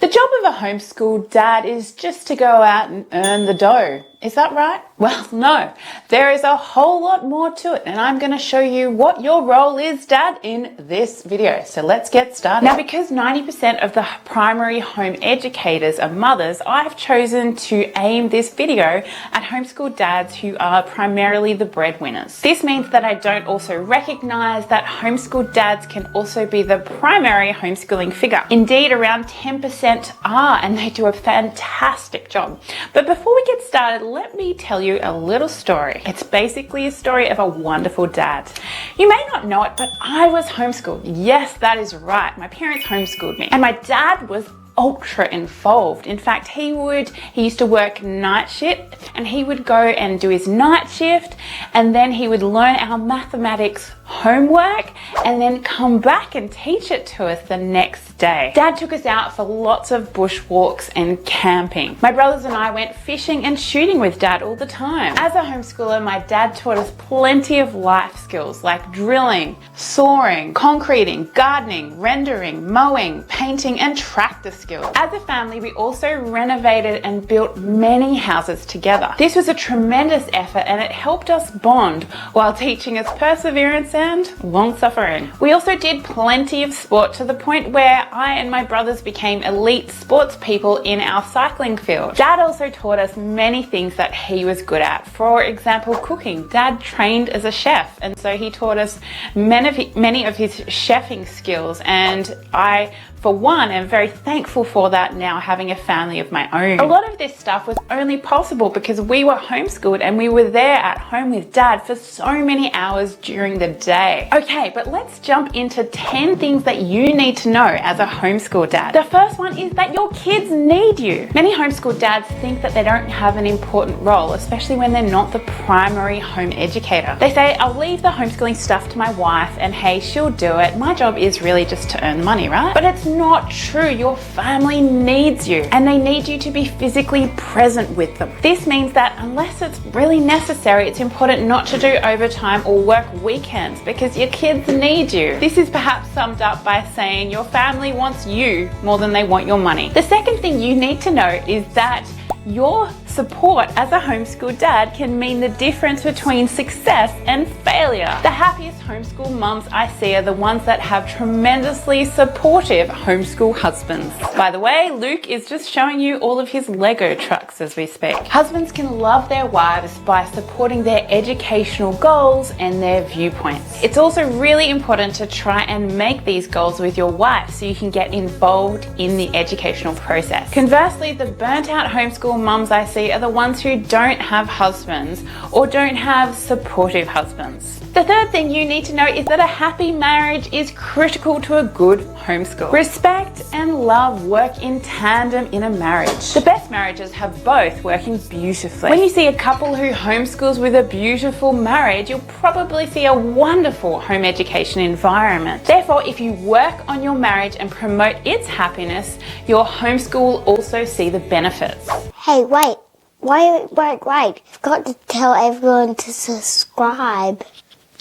The job of a homeschool dad is just to go out and earn the dough. Is that right? Well, no. There is a whole lot more to it, and I'm going to show you what your role is, Dad, in this video. So let's get started. Now, because 90% of the primary home educators are mothers, I've chosen to aim this video at homeschool dads who are primarily the breadwinners. This means that I don't also recognize that homeschool dads can also be the primary homeschooling figure. Indeed, around 10% are, and they do a fantastic job. But before we get started, let me tell you a little story. It's basically a story of a wonderful dad. You may not know it, but I was homeschooled. Yes, that is right. My parents homeschooled me. And my dad was ultra involved. In fact, he used to work night shift, and he would go and do his night shift, and then he would learn our mathematics homework and then come back and teach it to us the next day. Dad took us out for lots of bushwalks and camping. My brothers and I went fishing and shooting with Dad all the time. As a homeschooler, my dad taught us plenty of life skills like drilling, sawing, concreting, gardening, rendering, mowing, painting, and tractor skills. As a family, we also renovated and built many houses together. This was a tremendous effort, and it helped us bond while teaching us perseverance and long suffering. We also did plenty of sport to the point where I and my brothers became elite sports people in our cycling field. Dad also taught us many things that he was good at. For example, cooking. Dad trained as a chef, and so he taught us many of his chefing skills, and I, for one, am very thankful for that now, having a family of my own. A lot of this stuff was only possible because we were homeschooled and we were there at home with Dad for so many hours during the day. Okay, but let's jump into 10 things that you need to know as a homeschool dad. The first one is that your kids need you. Many homeschool dads think that they don't have an important role, especially when they're not the primary home educator. They say, I'll leave the homeschooling stuff to my wife and hey, she'll do it. My job is really just to earn money, right? But it's not true. Your family needs you, and they need you to be physically present with them. This means that unless it's really necessary, it's important not to do overtime or work weekends because your kids need you. This is perhaps summed up by saying your family wants you more than they want your money. The second thing you need to know is that your support as a homeschool dad can mean the difference between success and failure. The happiest homeschool mums I see are the ones that have tremendously supportive homeschool husbands. By the way, Luke is just showing you all of his Lego trucks as we speak. Husbands can love their wives by supporting their educational goals and their viewpoints. It's also really important to try and make these goals with your wife so you can get involved in the educational process. Conversely, the burnt out homeschool mums I see are the ones who don't have husbands or don't have supportive husbands. The third thing you need to know is that a happy marriage is critical to a good homeschool. Respect and love work in tandem in a marriage. The best marriages have both working beautifully. When you see a couple who homeschools with a beautiful marriage, you'll probably see a wonderful home education environment. Therefore, if you work on your marriage and promote its happiness, your homeschool will also see the benefits. Hey, wait. Wait. Forgot to tell everyone to subscribe.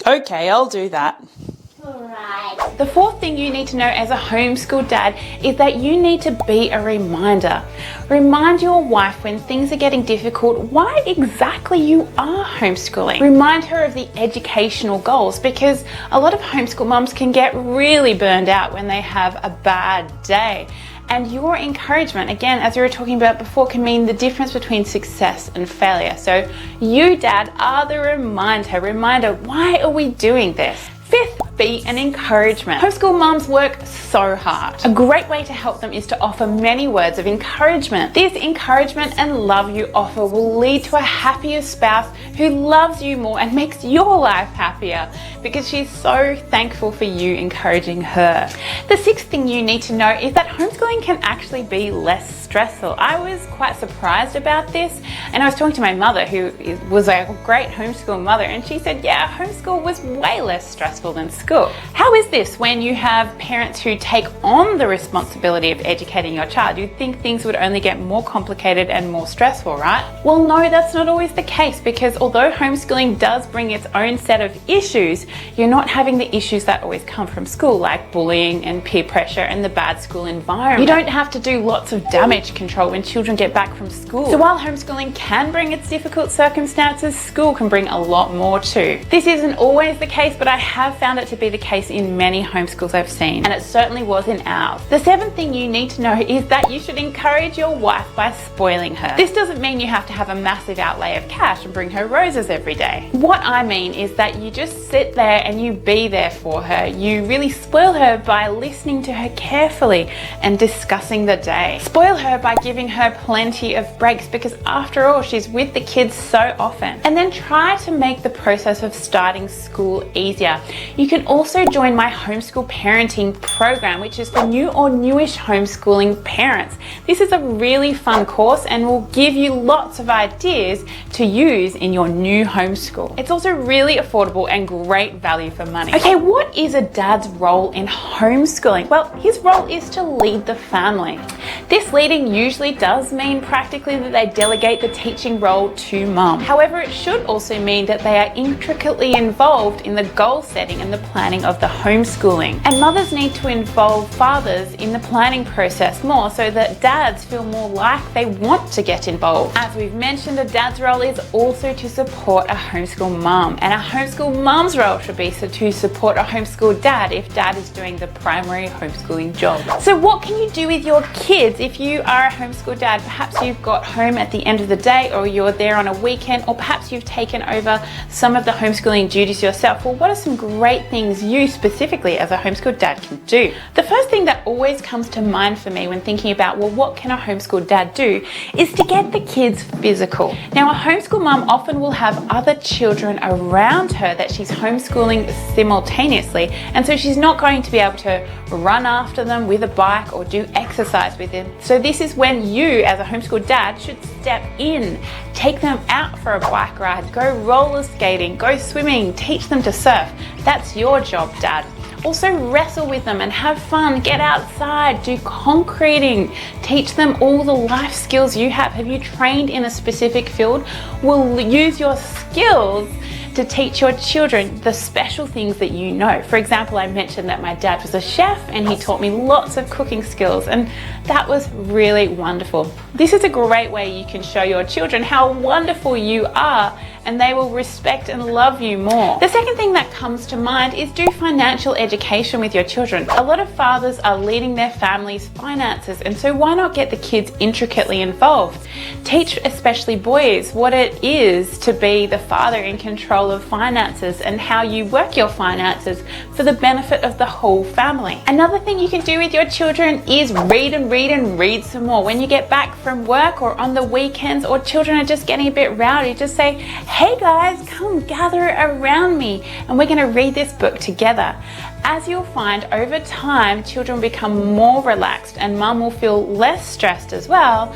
Okay, I'll do that. Alright. The fourth thing you need to know as a homeschool dad is that you need to be a reminder. Remind your wife when things are getting difficult why exactly you are homeschooling. Remind her of the educational goals because a lot of homeschool mums can get really burned out when they have a bad day. And your encouragement, again, as we were talking about before, can mean the difference between success and failure. So you, Dad, are the reminder, why are we doing this? Fifth, be an encouragement. Homeschool mums work so hard. A great way to help them is to offer many words of encouragement. This encouragement and love you offer will lead to a happier spouse who loves you more and makes your life happier because she's so thankful for you encouraging her. The sixth thing you need to know is that homeschooling can actually be less stressful. I was quite surprised about this, and I was talking to my mother who was a great homeschool mother, and she said, yeah, homeschool was way less stressful than school. school. How is this when you have parents who take on the responsibility of educating your child? You'd think things would only get more complicated and more stressful, right? Well, no, that's not always the case, because although homeschooling does bring its own set of issues, you're not having the issues that always come from school, like bullying and peer pressure and the bad school environment. You don't have to do lots of damage control when children get back from school. So while homeschooling can bring its difficult circumstances, school can bring a lot more too. This isn't always the case, but I have found it to be the case in many homeschools I've seen, and it certainly was in ours. The seventh thing you need to know is that you should encourage your wife by spoiling her. This doesn't mean you have to have a massive outlay of cash and bring her roses every day. What I mean is that you just sit there and you be there for her. You really spoil her by listening to her carefully and discussing the day. Spoil her by giving her plenty of breaks, because after all, she's with the kids so often. And then try to make the process of starting school easier. You can also join my homeschool parenting program, which is for new or newish homeschooling parents. This is a really fun course and will give you lots of ideas to use in your new homeschool. It's also really affordable and great value for money. Okay, what is a dad's role in homeschooling? Well, his role is to lead the family. This leading usually does mean practically that they delegate the teaching role to mum. However, it should also mean that they are intricately involved in the goal setting and the planning of the homeschooling. And mothers need to involve fathers in the planning process more, so that dads feel more like they want to get involved. As we've mentioned, a dad's role is also to support a homeschool mum, and a homeschool mum's role should be to support a homeschool dad if dad is doing the primary homeschooling job. So what can you do with your kids if you are a homeschool dad? Perhaps you've got home at the end of the day, or you're there on a weekend, or perhaps you've taken over some of the homeschooling duties yourself. Well, what are some great things you specifically as a homeschool dad can do? The first thing that always comes to mind for me when thinking about, well, what can a homeschool dad do, is to get the kids physical. Now, a homeschool mum often will have other children around her that she's homeschooling simultaneously, and so she's not going to be able to run after them with a bike or do exercise with them. So this is when you as a homeschool dad should step in, take them out for a bike ride, go roller skating, go swimming, teach them to surf. That's your job, dad. Also wrestle with them and have fun, get outside, do concreting, teach them all the life skills you have. Have you trained in a specific field? Well, use your skills to teach your children the special things that you know. For example, I mentioned that my dad was a chef and he taught me lots of cooking skills, and that was really wonderful. This is a great way you can show your children how wonderful you are, and they will respect and love you more. The second thing that comes to mind is do financial education with your children. A lot of fathers are leading their family's finances, and so why not get the kids intricately involved? Teach especially boys what it is to be the father in control of finances and how you work your finances for the benefit of the whole family. Another thing you can do with your children is read and read and read some more. When you get back from work or on the weekends, or children are just getting a bit rowdy, just say, hey guys, come gather around me and we're going to read this book together. As you'll find, over time, children become more relaxed and mum will feel less stressed as well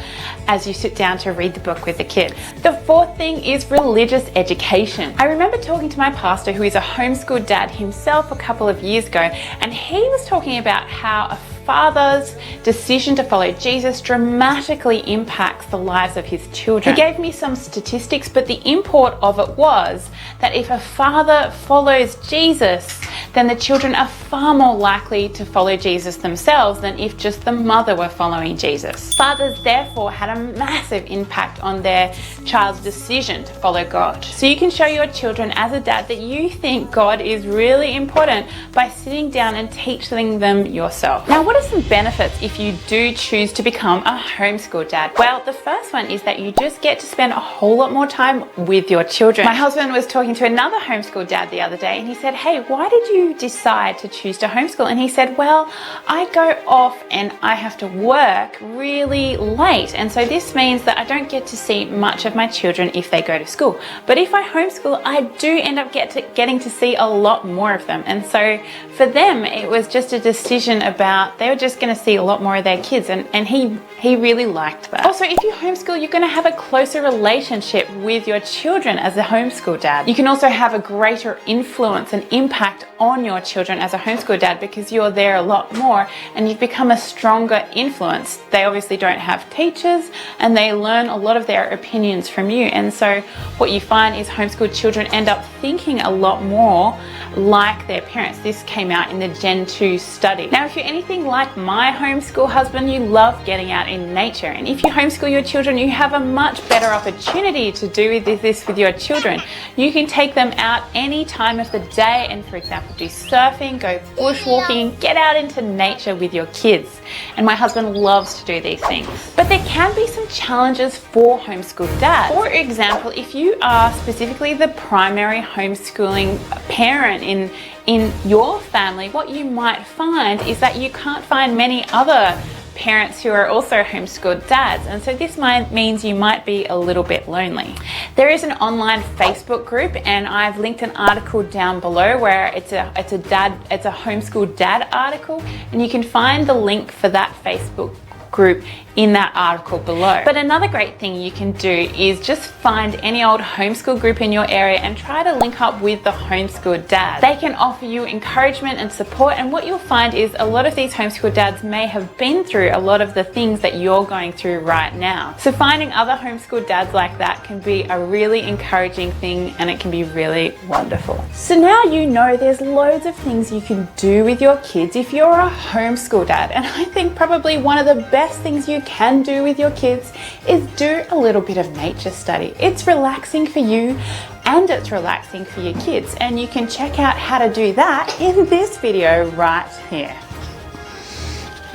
as you sit down to read the book with the kids. The fourth thing is religious education. I remember talking to my pastor, who is a homeschool dad himself, a couple of years ago, and he was talking about how a father's decision to follow Jesus dramatically impacts the lives of his children. He gave me some statistics, but the import of it was that if a father follows Jesus, then the children are far more likely to follow Jesus themselves than if just the mother were following Jesus. Fathers therefore had a massive impact on their child's decision to follow God. So you can show your children as a dad that you think God is really important by sitting down and teaching them yourself. Now, what are some benefits if you do choose to become a homeschool dad? Well, the first one is that you just get to spend a whole lot more time with your children. My husband was talking to another homeschool dad the other day, and he said, hey, why did you decide to choose to homeschool? And he said, well, I go off and I have to work really late, and so this means that I don't get to see much of my children if they go to school. But if I homeschool, I do end up getting to see a lot more of them. And so for them, it was just a decision about they were just going to see a lot more of their kids, and he really liked that. Also, if you homeschool, you're going to have a closer relationship with your children as a homeschool dad. You can also have a greater influence and impact on on your children as a homeschool dad because you're there a lot more and you've become a stronger influence. They obviously don't have teachers and they learn a lot of their opinions from you. And so what you find is homeschool children end up thinking a lot more like their parents. This came out in the Gen 2 study. Now, if you're anything like my homeschool husband, you love getting out in nature. And if you homeschool your children, you have a much better opportunity to do this with your children. You can take them out any time of the day and, for example, do surfing, go bushwalking, get out into nature with your kids. And my husband loves to do these things. But there can be some challenges for homeschool dads. For example, if you are specifically the primary homeschooling parent in your family, what you might find is that you can't find many other parents who are also homeschooled dads, and so this means you might be a little bit lonely. There is an online Facebook group, and I've linked an article down below where it's a homeschool dad article, and you can find the link for that Facebook group in that article below. But another great thing you can do is just find any old homeschool group in your area and try to link up with the homeschool dads. They can offer you encouragement and support, and what you'll find is a lot of these homeschool dads may have been through a lot of the things that you're going through right now. So finding other homeschool dads like that can be a really encouraging thing, and it can be really wonderful. So now you know there's loads of things you can do with your kids if you're a homeschool dad, and I think probably one of the best things you can do with your kids is do a little bit of nature study. It's relaxing for you and it's relaxing for your kids, and you can check out how to do that in this video right here.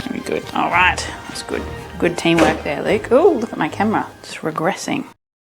Very good. All right, that's good. Good teamwork there, Luke. Oh, look at my camera, just regressing.